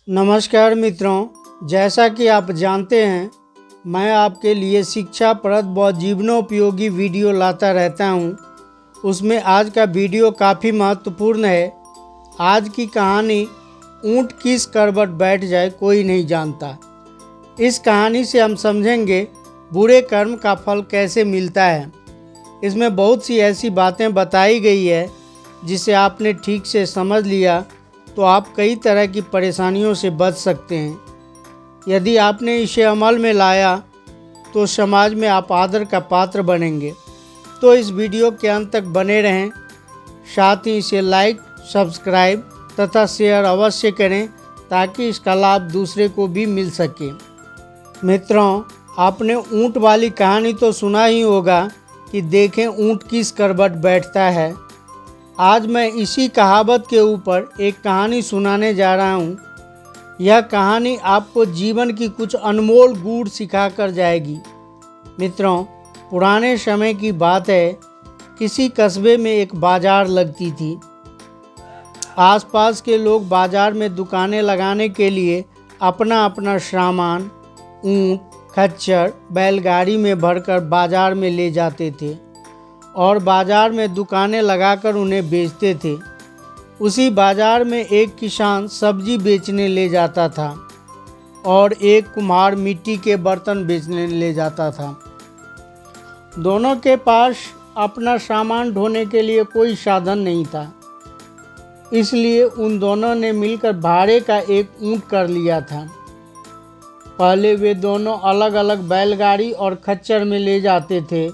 नमस्कार मित्रों, जैसा कि आप जानते हैं मैं आपके लिए शिक्षाप्रद व जीवनोपयोगी वीडियो लाता रहता हूं। उसमें आज का वीडियो काफ़ी महत्वपूर्ण है। आज की कहानी ऊँट किस करवट बैठ जाए कोई नहीं जानता। इस कहानी से हम समझेंगे बुरे कर्म का फल कैसे मिलता है। इसमें बहुत सी ऐसी बातें बताई गई है जिसे आपने ठीक से समझ लिया तो आप कई तरह की परेशानियों से बच सकते हैं। यदि आपने इसे अमल में लाया तो समाज में आप आदर का पात्र बनेंगे। तो इस वीडियो के अंत तक बने रहें। साथ ही इसे लाइक, सब्सक्राइब तथा शेयर अवश्य करें ताकि इसका लाभ दूसरे को भी मिल सके। मित्रों, आपने ऊँट वाली कहानी तो सुना ही होगा कि देखें ऊँट किस करवट बैठता है। आज मैं इसी कहावत के ऊपर एक कहानी सुनाने जा रहा हूँ। यह कहानी आपको जीवन की कुछ अनमोल गुण सिखा कर जाएगी। मित्रों, पुराने समय की बात है। किसी कस्बे में एक बाजार लगती थी। आसपास के लोग बाजार में दुकानें लगाने के लिए अपना अपना सामान ऊँट, खच्चर, बैलगाड़ी में भरकर बाजार में ले जाते थे और बाजार में दुकानें लगाकर उन्हें बेचते थे। उसी बाजार में एक किसान सब्जी बेचने ले जाता था और एक कुम्हार मिट्टी के बर्तन बेचने ले जाता था। दोनों के पास अपना सामान ढोने के लिए कोई साधन नहीं था, इसलिए उन दोनों ने मिलकर भाड़े का एक ऊँट कर लिया था। पहले वे दोनों अलग अलग बैलगाड़ी और खच्चर में ले जाते थे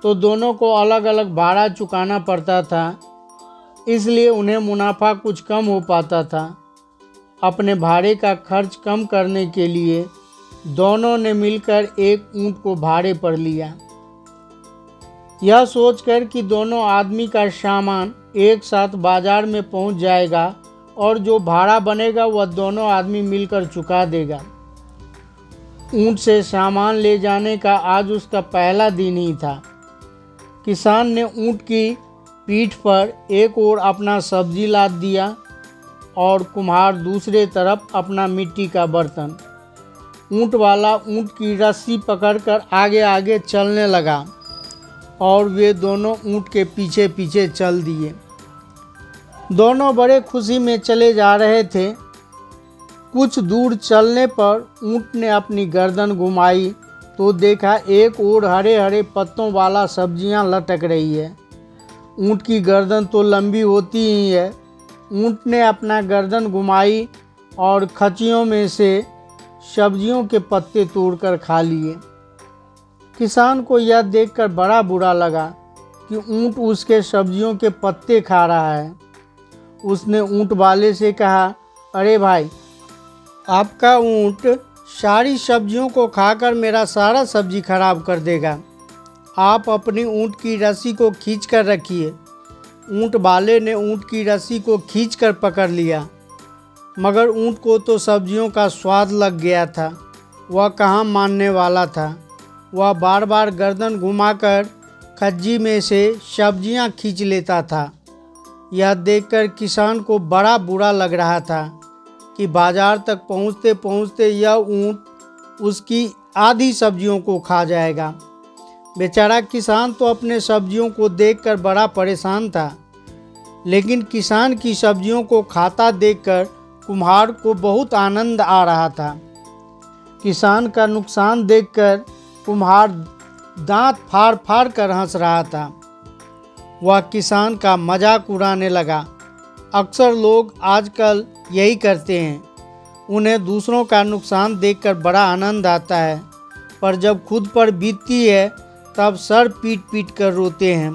तो दोनों को अलग अलग भाड़ा चुकाना पड़ता था, इसलिए उन्हें मुनाफा कुछ कम हो पाता था। अपने भाड़े का खर्च कम करने के लिए दोनों ने मिलकर एक ऊँट को भाड़े पर लिया। यह सोचकर कि दोनों आदमी का सामान एक साथ बाजार में पहुंच जाएगा और जो भाड़ा बनेगा वह दोनों आदमी मिलकर चुका देगा। ऊँट से सामान ले जाने का आज उसका पहला दिन ही था। किसान ने ऊँट की पीठ पर एक ओर अपना सब्जी लाद दिया और कुम्हार दूसरे तरफ अपना मिट्टी का बर्तन। ऊँट वाला ऊँट की रस्सी पकड़कर आगे आगे चलने लगा और वे दोनों ऊँट के पीछे पीछे चल दिए। दोनों बड़े खुशी में चले जा रहे थे। कुछ दूर चलने पर ऊँट ने अपनी गर्दन घुमाई तो देखा एक ओर हरे हरे पत्तों वाला सब्जियां लटक रही है। ऊँट की गर्दन तो लंबी होती ही है। ऊँट ने अपना गर्दन घुमाई और खचियों में से सब्जियों के पत्ते तोड़कर खा लिए। किसान को यह देखकर बड़ा बुरा लगा कि ऊँट उसके सब्जियों के पत्ते खा रहा है। उसने ऊँट वाले से कहा, अरे भाई, आपका ऊँट सारी सब्जियों को खाकर मेरा सारा सब्जी खराब कर देगा। आप अपनी ऊँट की रस्सी को खींच कर रखिए। ऊँट वाले ने ऊँट की रस्सी को खींचकर पकड़ लिया, मगर ऊँट को तो सब्जियों का स्वाद लग गया था। वह कहाँ मानने वाला था। वह बार बार गर्दन घुमाकर खज्जी में से सब्जियां खींच लेता था। यह देखकर किसान को बड़ा बुरा लग रहा था कि बाजार तक पहुंचते पहुंचते यह ऊँट उसकी आधी सब्जियों को खा जाएगा। बेचारा किसान तो अपने सब्जियों को देखकर बड़ा परेशान था, लेकिन किसान की सब्जियों को खाता देखकर कुम्हार को बहुत आनंद आ रहा था। किसान का नुकसान देखकर कुम्हार दांत फाड़ फाड़ कर हंस रहा था। वह किसान का मजाक उड़ाने लगा। अक्सर लोग आजकल यही करते हैं। उन्हें दूसरों का नुकसान देखकर बड़ा आनंद आता है, पर जब खुद पर बीतती है तब सर पीट पीट कर रोते हैं।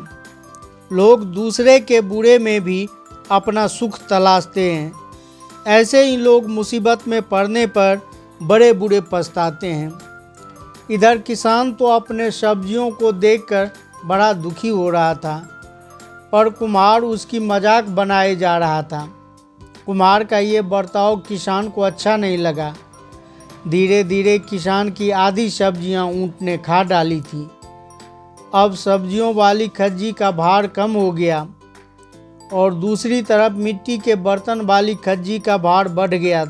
लोग दूसरे के बुरे में भी अपना सुख तलाशते हैं। ऐसे ही लोग मुसीबत में पड़ने पर बड़े बुरे पछताते हैं। इधर किसान तो अपने सब्जियों को देखकर बड़ा दुखी हो रहा था, पर कुम्हार उसकी मजाक बनाए जा रहा था। कुम्हार का ये बर्ताव किसान को अच्छा नहीं लगा। धीरे धीरे किसान की आधी सब्जियां ऊँट ने खा डाली थी। अब सब्जियों वाली खज्जी का भार कम हो गया और दूसरी तरफ मिट्टी के बर्तन वाली खज्जी का भार बढ़ गया।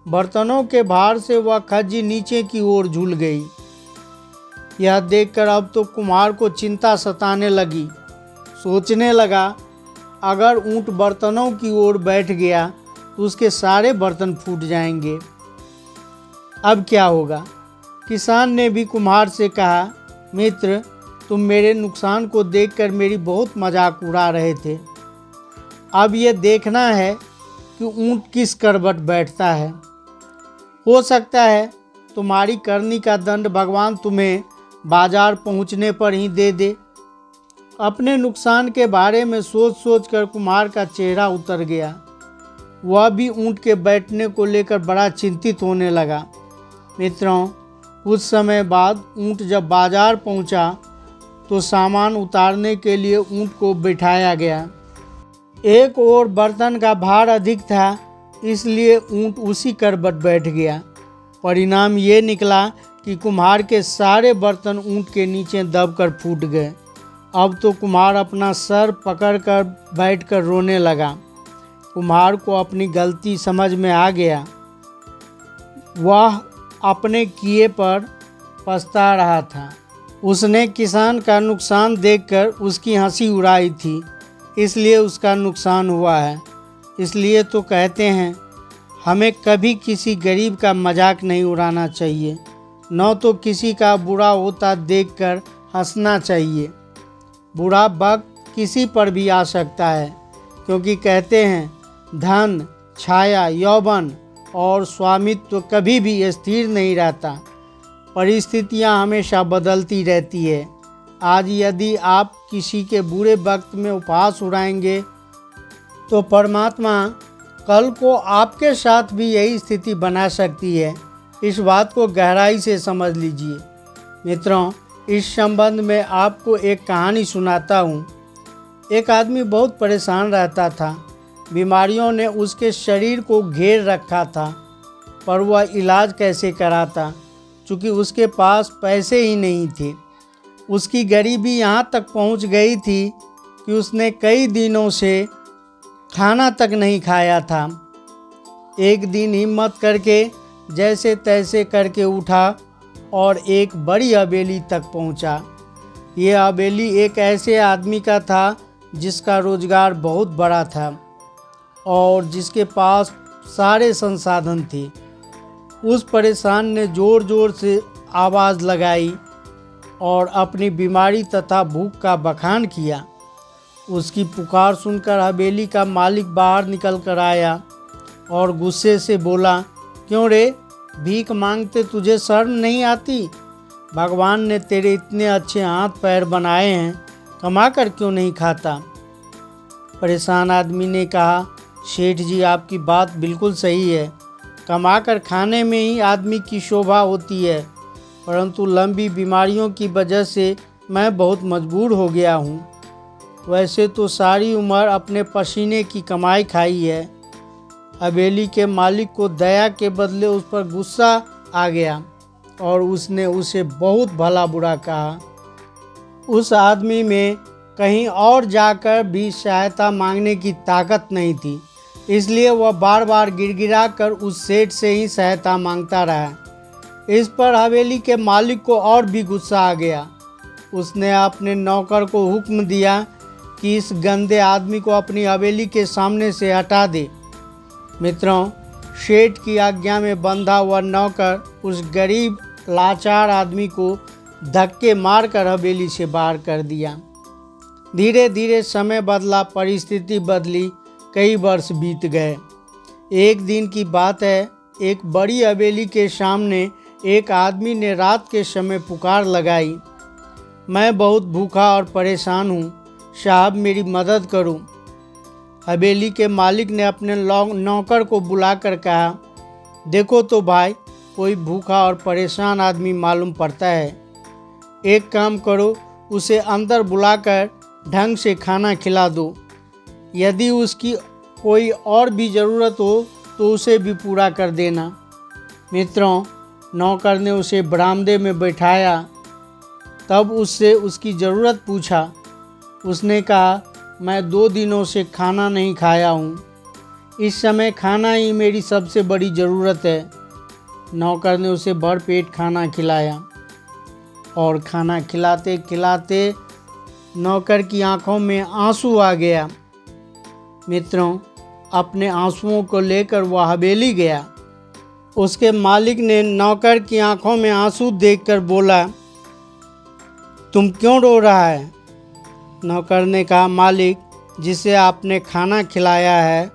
बर्तनों के भार से वह खज्जी नीचे की ओर झूल गई। यह देखकर अब तो कुम्हार को चिंता सताने लगी। सोचने लगा, अगर ऊंट बर्तनों की ओर बैठ गया तो उसके सारे बर्तन फूट जाएंगे। अब क्या होगा? किसान ने भी कुम्हार से कहा, मित्र, तुम मेरे नुकसान को देखकर मेरी बहुत मजाक उड़ा रहे थे। अब ये देखना है कि ऊंट किस करवट बैठता है। हो सकता है तुम्हारी करनी का दंड भगवान तुम्हें बाजार पहुंचने पर ही दे दे। अपने नुकसान के बारे में सोच सोच कर कुम्हार का चेहरा उतर गया। वह भी ऊंट के बैठने को लेकर बड़ा चिंतित होने लगा। मित्रों, कुछ समय बाद ऊंट जब बाजार पहुंचा तो सामान उतारने के लिए ऊंट को बिठाया गया। एक ओर बर्तन का भार अधिक था, इसलिए ऊंट उसी करवट बैठ गया। परिणाम ये निकला कि कुम्हार के सारे बर्तन ऊंट के नीचे दबकर फूट गए। अब तो कुम्हार अपना सर पकड़कर बैठकर रोने लगा। कुम्हार को अपनी गलती समझ में आ गया। वह अपने किए पर पछता रहा था। उसने किसान का नुकसान देखकर उसकी हंसी उड़ाई थी, इसलिए उसका नुकसान हुआ है। इसलिए तो कहते हैं, हमें कभी किसी गरीब का मजाक नहीं उड़ाना चाहिए, न तो किसी का बुरा होता देखकर हंसना चाहिए। बुरा वक्त किसी पर भी आ सकता है, क्योंकि कहते हैं धन, छाया, यौवन और स्वामित्व कभी भी स्थिर नहीं रहता। परिस्थितियां हमेशा बदलती रहती है। आज यदि आप किसी के बुरे वक्त में उपहास उड़ाएंगे तो परमात्मा कल को आपके साथ भी यही स्थिति बना सकती है। इस बात को गहराई से समझ लीजिए। मित्रों, इस संबंध में आपको एक कहानी सुनाता हूँ। एक आदमी बहुत परेशान रहता था। बीमारियों ने उसके शरीर को घेर रखा था, पर वह इलाज कैसे कराता, चूँकि उसके पास पैसे ही नहीं थे। उसकी गरीबी यहाँ तक पहुँच गई थी कि उसने कई दिनों से खाना तक नहीं खाया था। एक दिन हिम्मत करके जैसे तैसे करके उठा और एक बड़ी हवेली तक पहुँचा। ये हवेली एक ऐसे आदमी का था जिसका रोजगार बहुत बड़ा था और जिसके पास सारे संसाधन थे। उस परेशान ने ज़ोर ज़ोर से आवाज़ लगाई और अपनी बीमारी तथा भूख का बखान किया। उसकी पुकार सुनकर हवेली का मालिक बाहर निकल कर आया और गुस्से से बोला, क्यों रे, भीख मांगते तुझे शर्म नहीं आती? भगवान ने तेरे इतने अच्छे हाथ पैर बनाए हैं, कमा कर क्यों नहीं खाता? परेशान आदमी ने कहा, सेठ जी, आपकी बात बिल्कुल सही है। कमा कर खाने में ही आदमी की शोभा होती है, परंतु लंबी बीमारियों की वजह से मैं बहुत मजबूर हो गया हूँ। वैसे तो सारी उम्र अपने पसीने की कमाई खाई है। हवेली के मालिक को दया के बदले उस पर गुस्सा आ गया और उसने उसे बहुत भला बुरा कहा। उस आदमी में कहीं और जाकर भी सहायता मांगने की ताकत नहीं थी, इसलिए वह बार बार गिड़गिड़ा कर उस सेठ से ही सहायता मांगता रहा। इस पर हवेली के मालिक को और भी गुस्सा आ गया। उसने अपने नौकर को हुक्म दिया कि इस गंदे आदमी को अपनी हवेली के सामने से हटा दे। मित्रों, सेठ की आज्ञा में बंधा हुआ नौकर उस गरीब लाचार आदमी को धक्के मारकर हवेली से बाहर कर दिया। धीरे धीरे समय बदला, परिस्थिति बदली, कई वर्ष बीत गए। एक दिन की बात है, एक बड़ी हवेली के सामने एक आदमी ने रात के समय पुकार लगाई, मैं बहुत भूखा और परेशान हूँ, साहब मेरी मदद करो। हवेली के मालिक ने अपने नौकर को बुलाकर कहा, देखो तो भाई, कोई भूखा और परेशान आदमी मालूम पड़ता है। एक काम करो, उसे अंदर बुलाकर ढंग से खाना खिला दो। यदि उसकी कोई और भी ज़रूरत हो तो उसे भी पूरा कर देना। मित्रों, नौकर ने उसे बरामदे में बैठाया, तब उससे उसकी ज़रूरत पूछा। उसने कहा, मैं 2 दिनों से खाना नहीं खाया हूँ। इस समय खाना ही मेरी सबसे बड़ी ज़रूरत है। नौकर ने उसे भरपेट खाना खिलाया और खाना खिलाते खिलाते नौकर की आंखों में आंसू आ गया। मित्रों, अपने आंसुओं को लेकर वह हवेली गया। उसके मालिक ने नौकर की आंखों में आंसू देखकर बोला, तुम क्यों रो रहा है? नौकर ने कहा, मालिक, जिसे आपने खाना खिलाया है,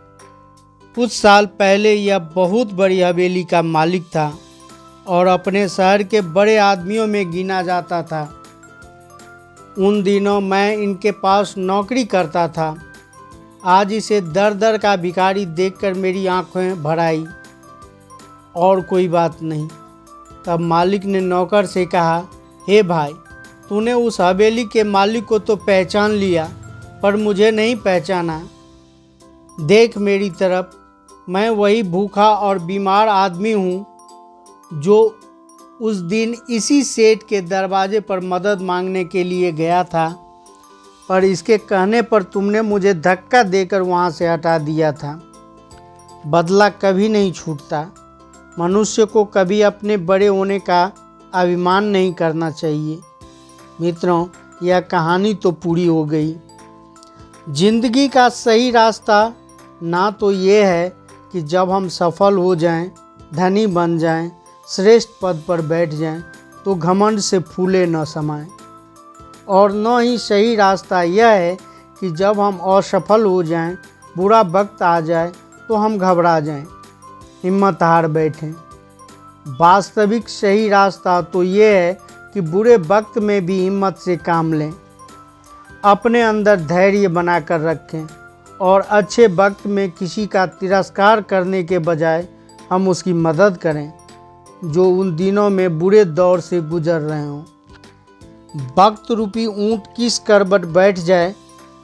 कुछ साल पहले यह बहुत बड़ी हवेली का मालिक था और अपने शहर के बड़े आदमियों में गिना जाता था। उन दिनों मैं इनके पास नौकरी करता था। आज इसे दर दर का भिखारी देखकर मेरी आंखें भर आई, और कोई बात नहीं। तब मालिक ने नौकर से कहा, हे भाई, तूने उस हवेली के मालिक को तो पहचान लिया, पर मुझे नहीं पहचाना। देख मेरी तरफ, मैं वही भूखा और बीमार आदमी हूँ जो उस दिन इसी सेठ के दरवाजे पर मदद मांगने के लिए गया था, पर इसके कहने पर तुमने मुझे धक्का देकर वहाँ से हटा दिया था। बदला कभी नहीं छूटता। मनुष्य को कभी अपने बड़े होने का अभिमान नहीं करना चाहिए। मित्रों, यह कहानी तो पूरी हो गई। जिंदगी का सही रास्ता ना तो ये है कि जब हम सफल हो जाएं, धनी बन जाएं, श्रेष्ठ पद पर बैठ जाएं, तो घमंड से फूले न समाएं, और न ही सही रास्ता यह है कि जब हम असफल हो जाएं, बुरा वक्त आ जाए तो हम घबरा जाएं, हिम्मत हार बैठें। वास्तविक सही रास्ता तो ये है कि बुरे वक्त में भी हिम्मत से काम लें, अपने अंदर धैर्य बनाकर रखें और अच्छे वक्त में किसी का तिरस्कार करने के बजाय हम उसकी मदद करें जो उन दिनों में बुरे दौर से गुजर रहे हों। वक्त रूपी ऊंट किस करवट बैठ जाए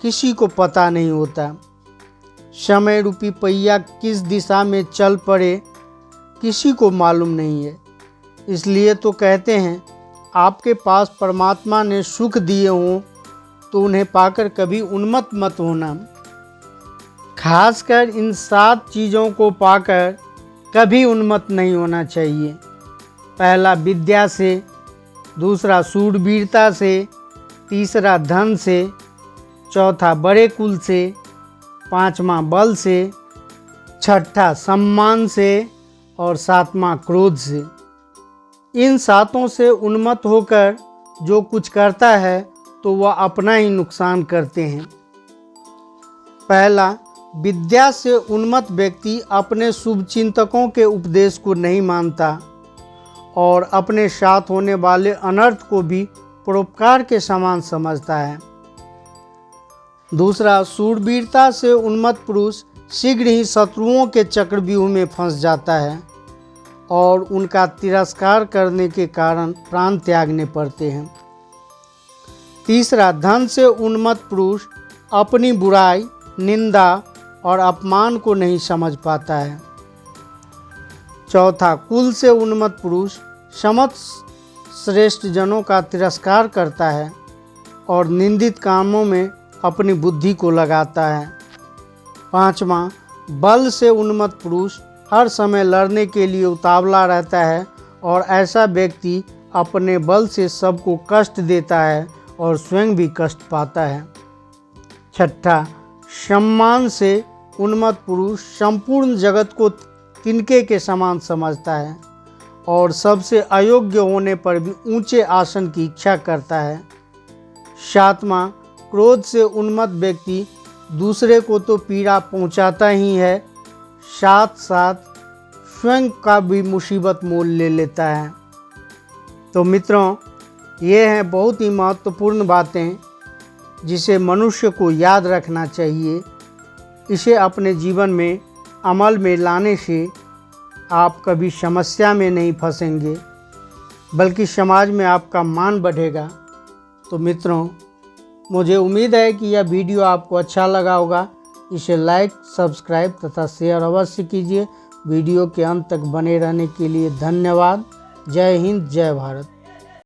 किसी को पता नहीं होता। समय रूपी पहिया किस दिशा में चल पड़े किसी को मालूम नहीं है। इसलिए तो कहते हैं, आपके पास परमात्मा ने सुख दिए हों तो उन्हें पाकर कभी उन्मत्त मत होना। खासकर इन 7 चीज़ों को पाकर कभी उन्मत्त नहीं होना चाहिए। पहला विद्या से, दूसरा शूरवीरता से, तीसरा धन से, चौथा बड़े कुल से, पांचवा बल से, छठा सम्मान से और सातवां क्रोध से। इन 7 से उन्मत्त होकर जो कुछ करता है तो वह अपना ही नुकसान करते हैं। पहला, विद्या से उन्मत्त व्यक्ति अपने शुभचिंतकों के उपदेश को नहीं मानता और अपने साथ होने वाले अनर्थ को भी परोपकार के समान समझता है। दूसरा, शूरवीरता से उन्मत्त पुरुष शीघ्र ही शत्रुओं के चक्रव्यूह में फंस जाता है और उनका तिरस्कार करने के कारण प्राण त्यागने पड़ते हैं। तीसरा, धन से उन्मत्त पुरुष अपनी बुराई, निंदा और अपमान को नहीं समझ पाता है। चौथा, कुल से उन्मत्त पुरुष समस्त श्रेष्ठ जनों का तिरस्कार करता है और निंदित कामों में अपनी बुद्धि को लगाता है। पांचवा, बल से उन्मत्त पुरुष हर समय लड़ने के लिए उतावला रहता है और ऐसा व्यक्ति अपने बल से सबको कष्ट देता है और स्वयं भी कष्ट पाता है। छठा, सम्मान से उन्मत्त पुरुष संपूर्ण जगत को तिनके के समान समझता है और सबसे अयोग्य होने पर भी ऊंचे आसन की इच्छा करता है। सातवां, क्रोध से उन्मत्त व्यक्ति दूसरे को तो पीड़ा पहुंचाता ही है, साथ साथ स्वयं का भी मुसीबत मोल ले लेता है। तो मित्रों, ये हैं बहुत ही महत्वपूर्ण बातें जिसे मनुष्य को याद रखना चाहिए। इसे अपने जीवन में अमल में लाने से आप कभी समस्या में नहीं फंसेंगे, बल्कि समाज में आपका मान बढ़ेगा। तो मित्रों, मुझे उम्मीद है कि यह वीडियो आपको अच्छा लगा होगा। इसे लाइक, सब्सक्राइब तथा शेयर अवश्य कीजिए। वीडियो के अंत तक बने रहने के लिए धन्यवाद। जय हिंद, जय भारत।